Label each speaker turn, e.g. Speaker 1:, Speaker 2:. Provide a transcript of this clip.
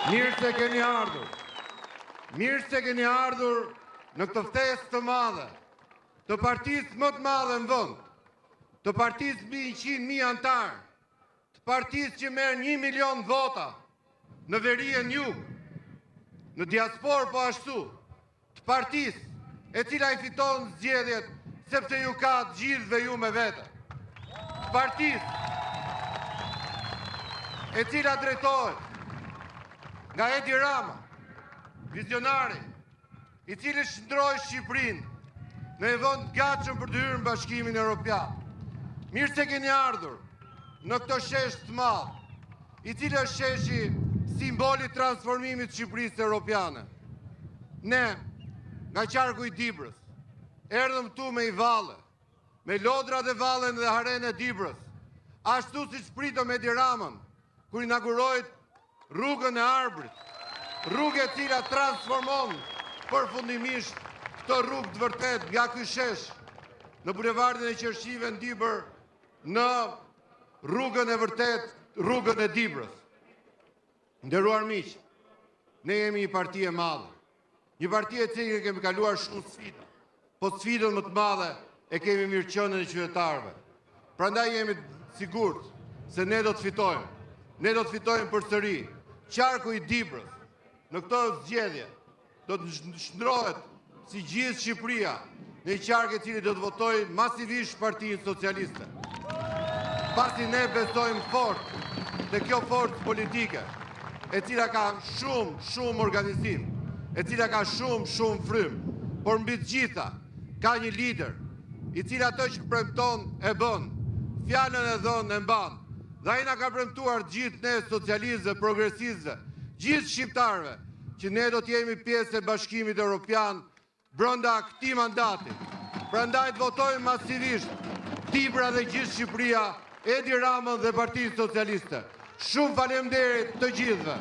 Speaker 1: Mirë se keni ardhur. Mirë se keni ardhur në këtë festë të madhe, të partisë më të madhe në vend, të partisë mbi 100.000 antar, të partisë që merr 1 milion vota në veri e në jug, në diasporë po ashtu, të partisë e cila i fiton zgjedhjet sepse ju ka të gjithëve ju me vete. Të partisë e cila drejtohet nga Edi Rama, vizionari, i cili shndroi Shqipërinë në një vend të gatshëm për të hyrë në Bashkimin Evropian. Mirë se keni ardhur në këtë shesh të madh, i cili është sheshi simboli i transformimit të Shqipërisë europiane. Ne, nga qarku i Dibrës, erdhëm këtu me i valle, me lodra dhe vallen dhe haren e Dibrës, ashtu siç pritëm Edi Ramën kur inauguroi rrugën e Arbrit, rrugë e cila transformon përfundimisht këtë rrugë të vërtet nga ky shesh në bulevardin e Qershive në Dibër në rrugën e vërtet, rrugën e Dibrës. Nderuar miq, ne jemi një parti e madhe, një parti e cila kemi kaluar shumë sfida, po sfidën më të madhe e kemi mirëqenien e qytetarëve. Prandaj jemi sigurt se ne do të fitojmë. Ne do të fitojmë përsëri. Qarku i Dibrës në këtë zgjedhje do të shndrohet si gjithë Shqipëria në një qark i cili do të votojë masivisht Partinë Socialiste. Pasi ne besojmë fort te kjo forcë politike, e cila ka shumë organizim, e cila ka shumë frym, por mbi të gjitha ka një lider i cili ato që premton e bën, fjalën e dhënë e mban. Dhe ai na ka premtuar gjithë ne socialistëve, progresistëve, gjithë shqiptarëve, që ne do të jemi pjesë e Bashkimit Evropian brenda këtij mandati. Prandaj të votojmë masivisht Dibra dhe gjithë Shqipëria, Edi Ramën dhe Partinë Socialiste. Shumë faleminderit të gjithëve.